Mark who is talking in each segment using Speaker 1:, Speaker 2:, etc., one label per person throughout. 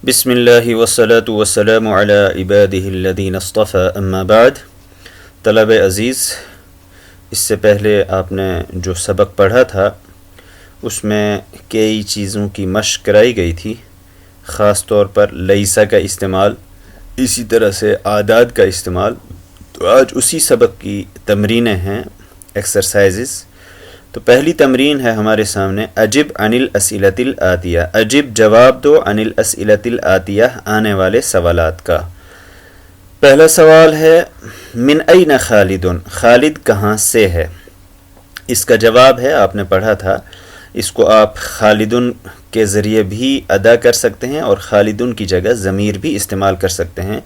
Speaker 1: بسم اللہ والصلاة والسلام علی عبادہ الذین اصطفى اما بعد. طلب عزیز، اس سے پہلے آپ نے جو سبق پڑھا تھا اس میں کئی چیزوں کی مشق کرائی گئی تھی، خاص طور پر لیسا کا استعمال، اسی طرح سے اعداد کا استعمال. تو آج اسی سبق کی تمرینیں ہیں، ایکسرسائزز. تو پہلی تمرین ہے ہمارے سامنے، اجب عن الاسئلۃ الآتیہ. اجب جواب دو عن الاسئلۃ الآتیہ آنے والے سوالات کا. پہلا سوال ہے من این خالد، خالد کہاں سے ہے. اس کا جواب ہے، آپ نے پڑھا تھا، اس کو آپ خالدن کے ذریعے بھی ادا کر سکتے ہیں اور خالدن کی جگہ ضمیر بھی استعمال کر سکتے ہیں.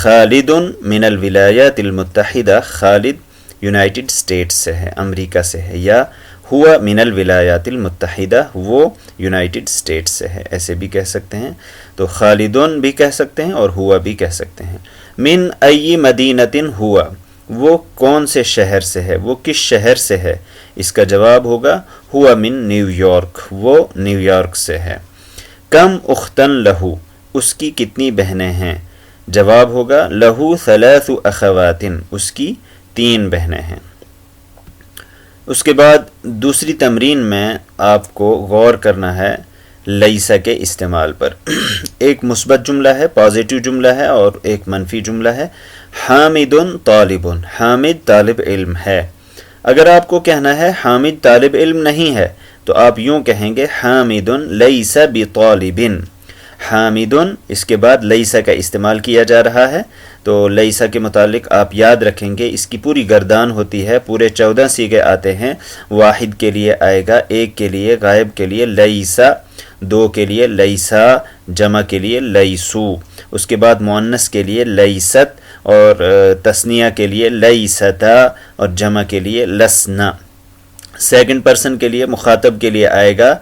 Speaker 1: خالد من الولایات المتحدہ، خالد یونائٹڈ اسٹیٹس سے ہے، امریکہ سے ہے، یا ہوا من الولایات المتحدہ، وہ یونائٹڈ اسٹیٹس سے ہے، ایسے بھی کہہ سکتے ہیں. تو خالدن بھی کہہ سکتے ہیں اور ہوا بھی کہہ سکتے ہیں. من ای مدینۃ ہوا، وہ کون سے شہر سے ہے، وہ کس شہر سے ہے. اس کا جواب ہوگا ہوا من نیو یارک، وہ نیو یارک سے ہے. کم اختن لہو، اس کی کتنی بہنیں ہیں. جواب ہوگا لہو ثلاث اخوات، اس کی 3 بہنیں ہیں. اس کے بعد دوسری تمرین میں آپ کو غور کرنا ہے لیسا کے استعمال پر. ایک مثبت جملہ ہے، پازیٹیو جملہ ہے، اور ایک منفی جملہ ہے. حامد طالب، حامد طالب علم ہے. اگر آپ کو کہنا ہے حامد طالب علم نہیں ہے تو آپ یوں کہیں گے حامد لیس بطالب. حامد، اس کے بعد لیسا کا استعمال کیا جا رہا ہے. تو لیسا کے متعلق آپ یاد رکھیں گے، اس کی پوری گردان ہوتی ہے، پورے 14 صیغے آتے ہیں. واحد کے لیے آئے گا، ایک کے لیے، غائب کے لیے لیسا، 2 کے لیے لیسا، جمع کے لیے لیسو. اس کے بعد مؤنث کے لیے لیست، اور تثنیہ کے لیے لیستا، اور جمع کے لیے لسنا. سیکنڈ پرسن کے لیے، مخاطب کے لیے آئے گا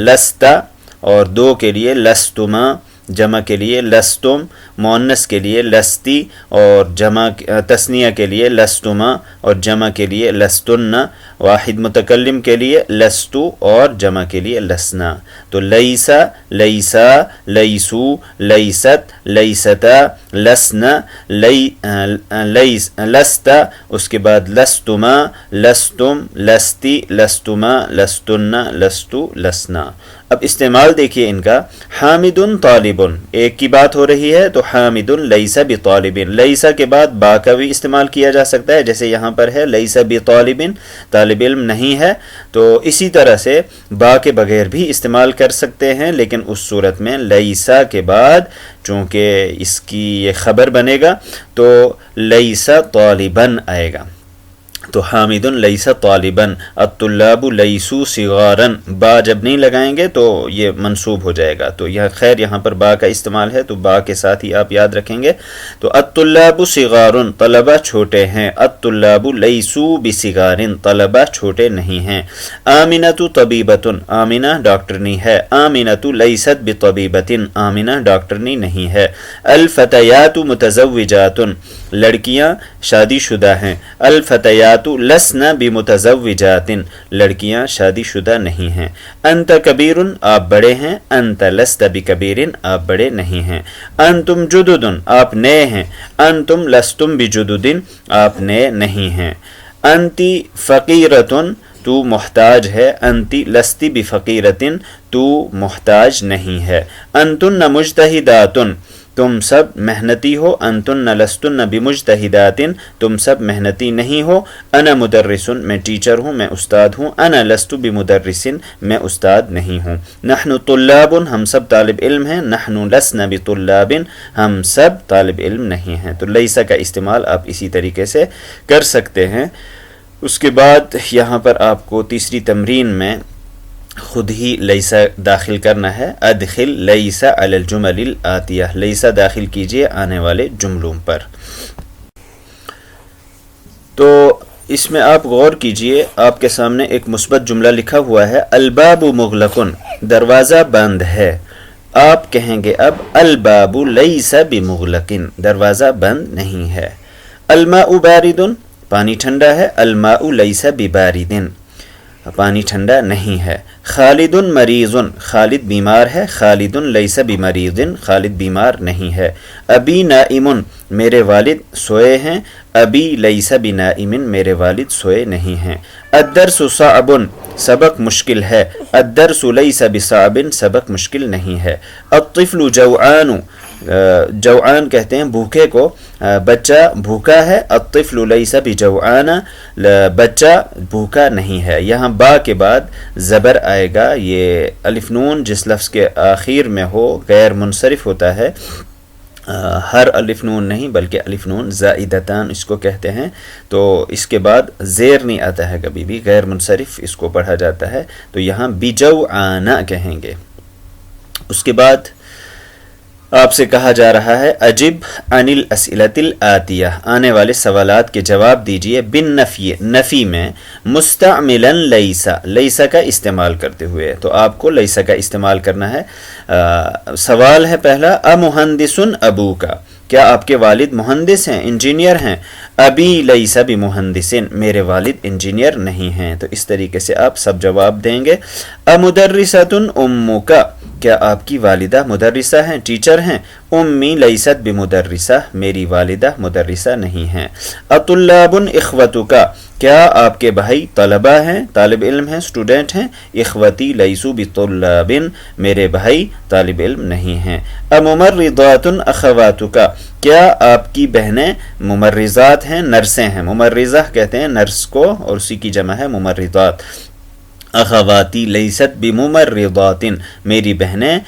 Speaker 1: لستا، اور 2 کے لیے لستما، جمع کے لیے لستم. مؤنث کے لیے لستی، اور جمع تثنیہ کے لیے لستما، اور جمع کے لیے لستن. واحد متکلم کے لیے لستو، اور جمع کے لیے لسنا. تو لیسا، لیسا، لیسو، لیست، لیستا، لسنا، لستا. اس کے بعد لستما، لستم، لستی، لستما، لستن، لستو، لسنا. اب استعمال دیکھیے ان کا. حامد طالب، ایک کی بات ہو رہی ہے تو حامد لیس بطالب. لیسا کے بعد با کا بھی استعمال کیا جا سکتا ہے، جیسے یہاں پر ہے لیس بطالب، طالب علم نہیں ہے. تو اسی طرح سے با کے بغیر بھی استعمال کر سکتے ہیں، لیکن اس صورت میں لیسا کے بعد چونکہ اس کی یہ خبر بنے گا تو لیسا طالباً آئے گا. تو حامد لیس طالباً، الطلاب لیسو صغاراً. با جب نہیں لگائیں گے تو یہ منصوب ہو جائے گا. تو یہ خیر یہاں پر با کا استعمال ہے تو با کے ساتھ ہی آپ یاد رکھیں گے. تو الطلاب صغار، طلبہ چھوٹے ہیں. الطلاب لیسو بصغار، طلبہ چھوٹے نہیں ہیں. آمنۃ طبیبۃ، آمنہ ڈاکٹرنی ہے. آمنۃ لیست بطبیبۃ، آمنہ ڈاکٹرنی نہیں ہے. الفتیات متزوجات، لڑکیاں شادی شدہ ہیں. الفتیات لسن بمتزوجات، لڑکیاں شادی شدہ نہیں ہیں. انت کبیر، آپ بڑے ہیں. انت لست بکبیر، آپ بڑے نہیں ہیں. انتم جدد، آپ نئے ہیں. انتم لستم بجدد، آپ نئے نہیں ہیں. انتی فقیرۃ، تو محتاج ہے. انتی لستی بفقیرۃ، تو محتاج نہیں ہے. انتن مجتہدات، تم سب محنتی ہو. انتن لستن بمجتہدات، تم سب محنتی نہیں ہو. انا مدرس، میں ٹیچر ہوں، میں استاد ہوں. انا لست بمدرس، میں استاد نہیں ہوں. نحن طلاب، ہم سب طالب علم ہیں. نحن لسنا بطلاب، ہم سب طالب علم نہیں ہیں. تو لیسا کا استعمال آپ اسی طریقے سے کر سکتے ہیں. اس کے بعد یہاں پر آپ کو تیسری تمرین میں خود ہی لیسا داخل کرنا ہے. ادخل لیسا علی الجمل الآتیہ، لیسا داخل کیجئے آنے والے جملوں پر. تو اس میں آپ غور کیجئے، آپ کے سامنے ایک مثبت جملہ لکھا ہوا ہے. الباب مغلق، دروازہ بند ہے. آپ کہیں گے اب الباب لیس بمغلق، دروازہ بند نہیں ہے. الماء بارد، پانی ٹھنڈا ہے. الماء لیس ببارد. پانی ٹھنڈا نہیں ہے. خالد مریض، خالد بیمار ہے. خالد لیس بمریض، خالد بیمار نہیں ہے. ابی نائم، میرے والد سوئے ہیں. ابی لیس بنائم، میرے والد سوئے نہیں ہیں. الدرس صعب، سبق مشکل ہے. الدرس لیس بصعب، سبق مشکل نہیں ہے. الطفل جوعان، جوعان کہتے ہیں بھوکے کو، بچہ بھوکا ہے. الطفل لیس بجوعان، بچہ بھوکا نہیں ہے. یہاں با کے بعد زبر آئے گا. یہ الف نون جس لفظ کے آخر میں ہو غیر منصرف ہوتا ہے. ہر الف نون نہیں بلکہ الف نون زائدتان اس کو کہتے ہیں. تو اس کے بعد زیر نہیں آتا ہے کبھی بھی، غیر منصرف اس کو پڑھا جاتا ہے. تو یہاں بجوعان کہیں گے. اس کے بعد آپ سے کہا جا رہا ہے اجب عن الاسئلۃ الآتیہ، آنے والے سوالات کے جواب دیجئے. بالنفی، نفی میں مستعملا لیسا، لیسا کا استعمال کرتے ہوئے. تو آپ کو لیسا کا استعمال کرنا ہے. سوال ہے پہلا، امہندس ابوکا، کیا آپ کے والد مہندس ہیں، انجینئر ہیں؟ ابی لیس بمہندس، میرے والد انجینئر نہیں ہیں. تو اس طریقے سے آپ سب جواب دیں گے. امدرسۃ امک، کیا آپ کی والدہ مدرسہ ہیں، ٹیچر ہیں؟ امی لیست بمدرسہ، میری والدہ مدرسہ نہیں ہیں. اطلاب اخوتک، کیا آپ کے بھائی طلبہ ہیں، طالب علم ہیں، اسٹوڈنٹ ہیں؟ اخوتی لیسوا بطلاب، میرے بھائی طالب علم نہیں ہیں. اممرضات اخواتک، کیا آپ کی بہنیں ممرضات ہیں، نرسیں ہیں؟ ممرضہ کہتے ہیں نرس کو، اور اسی کی جمع ہے ممرضات. اخواتی لیست بممرضات، میری بہنیں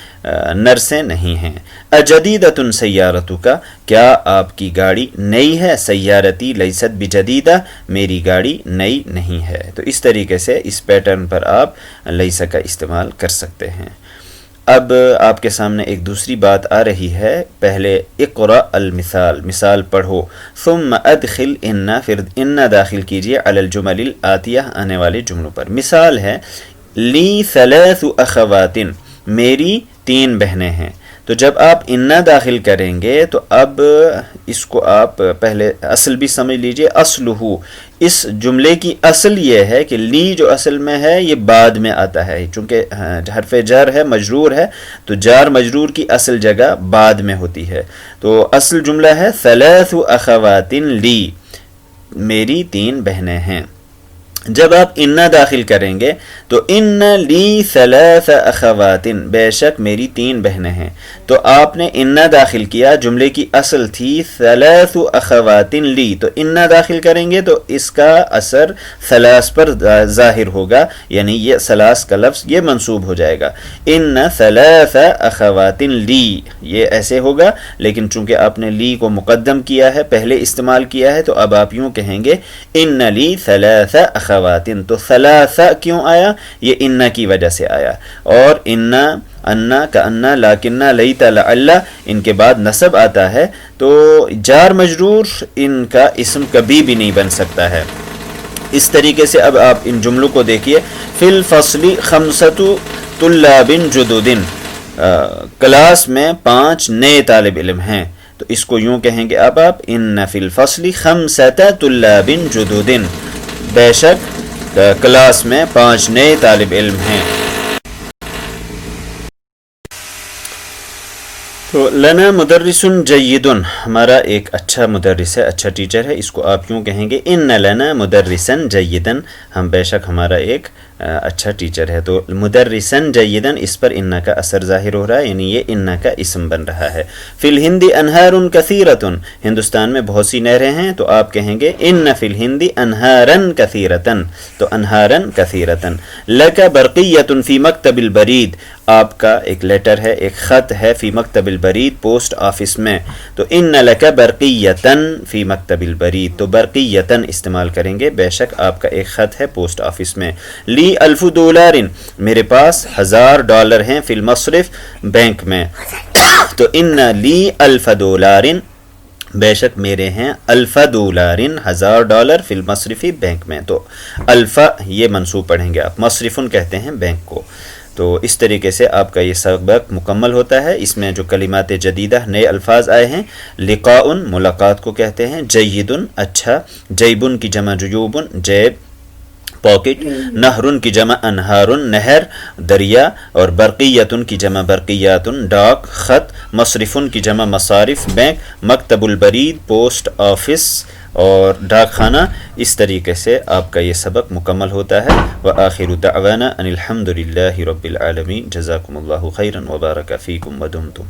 Speaker 1: نرسیں نہیں ہیں. اجدیدۃ سیارتک، کیا آپ کی گاڑی نئی ہے؟ سیارتی لیست بجدیدہ، میری گاڑی نئی نہیں ہے. تو اس طریقے سے اس پیٹرن پر آپ لیسا کا استعمال کر سکتے ہیں. اب آپ کے سامنے ایک دوسری بات آ رہی ہے. پہلے اقرأ المثال، مثال پڑھو. ثم ادخل ان، پھر ان داخل کیجئے علی الجمل الآتیہ، آنے والے جملوں پر. مثال ہے لی ثلاث اخوات، میری 3 بہنیں ہیں. تو جب آپ ان داخل کریں گے تو اب اس کو آپ پہلے اصل بھی سمجھ لیجئے. اصلہ، اس جملے کی اصل یہ ہے کہ لی جو اصل میں ہے یہ بعد میں آتا ہے، چونکہ حرف جر ہے، مجرور ہے، تو جار مجرور کی اصل جگہ بعد میں ہوتی ہے. تو اصل جملہ ہے ثلاث اخوات لی، میری 3 بہنیں ہیں. جب آپ ان داخل کریں گے تو ان لی ثلاث اخوات، بے شک میری 3 بہنیں ہیں. تو آپ نے ان داخل کیا، جملے کی اصل تھی ثلاث اخوات لی، تو ان داخل کریں گے تو اس کا اثر ثلاث پر ظاہر ہوگا، یعنی یہ ثلاث کا لفظ یہ منصوب ہو جائے گا. ان ثلاث اخوات لی، یہ ایسے ہوگا. لیکن چونکہ آپ نے لی کو مقدم کیا ہے، پہلے استعمال کیا ہے، تو اب آپ یوں کہیں گے ان لی ثلاث اخوات. تو ثلاثہ کیوں آیا؟ یہ ان کی وجہ سے آیا. اور انا کا انا، لاکنہ، لیت، لعل، ان کے بعد نصب آتا ہے تو جار مجرور ان کا اسم کبھی بھی نہیں بن سکتا ہے. اس طریقے سے اب آپ ان جملوں کو دیکھیے. فی الفصل 5 طلاب جدد، کلاس میں 5 نئے طالب علم ہیں. تو اس کو یوں کہیں گے اب آپ ان فی الفصل 5 طلاب جدد، بے شک کلاس میں 5 نئے طالب علم ہیں. تو لنا مدرس جید، ہمارا ایک اچھا مدرس ہے، اچھا ٹیچر ہے. اس کو آپ یوں کہیں گے ان لنا مدرسا جیدا، ہم بے شک ہمارا ایک اچھا ٹیچر ہے. تو مدرسا جیدا، اس پر ان کا اثر ظاہر ہو رہا ہے، یعنی یہ ان کا اسم بن رہا ہے. فی الہند انہار کثیرۃ، ہندوستان میں بہت سی نہریں ہیں. تو آپ کہیں گے ان فی الہند انہارا کثیرۃ، تو انہارا کثیرۃ. لک برقیۃ فی مکتب البرید، آپ کا ایک لیٹر ہے، ایک خط ہے، فی مکتب البرید، پوسٹ آفس میں. تو ان لک برقیۃ فی مکتب البرید، تو برقیۃ استعمال کریں گے، بے شک آپ کا ایک خط ہے پوسٹ آفس میں. لی $1000، میرے پاس $1000 ہیں، فی المصرف، بینک میں. تو ان لی $1000، بے شک میرے ہیں $1000، $1000 فی المصرفی، بینک میں. تو الفا یہ منصوب پڑھیں گے آپ، مصرفن کہتے ہیں بینک کو. تو اس طریقے سے آپ کا یہ سبق مکمل ہوتا ہے. اس میں جو کلمات جدیدہ نئے الفاظ آئے ہیں، لقاء ملاقات کو کہتے ہیں، جیدن اچھا، جیبن کی جمع جیوبن جیب، پاکٹ، نہرن کی جمع انہارن نہر دریا، اور برقیتن کی جمع برقیاتن ڈاک خط، مصرفن کی جمع مصارف بینک، مکتب البرید پوسٹ آفس اور ڈاک خانہ. اس طریقے سے آپ کا یہ سبق مکمل ہوتا ہے. وآخر دعوانا ان الحمد للہ رب العالمین. جزاکم اللہ خیرا وبارک فیکم ودمتم.